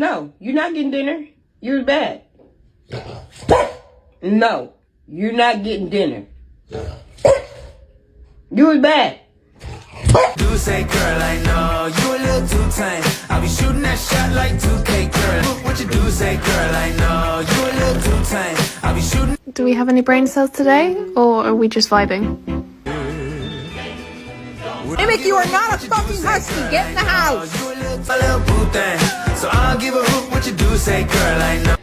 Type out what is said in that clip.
No, you're not getting dinner. You was bad. No, you're not getting dinner. You was bad. Do say, girl, I know you a little too tame. I'll be shooting that shot like 2K, girl. What you do say, girl, I know you a little too tame. I'll be shooting. Do we have any brain cells today, or are we just vibing? Mimic, you are not a fucking husky. Get in the house. You a little boo thing. So I'll give a hoot. What you do say, girl, I know.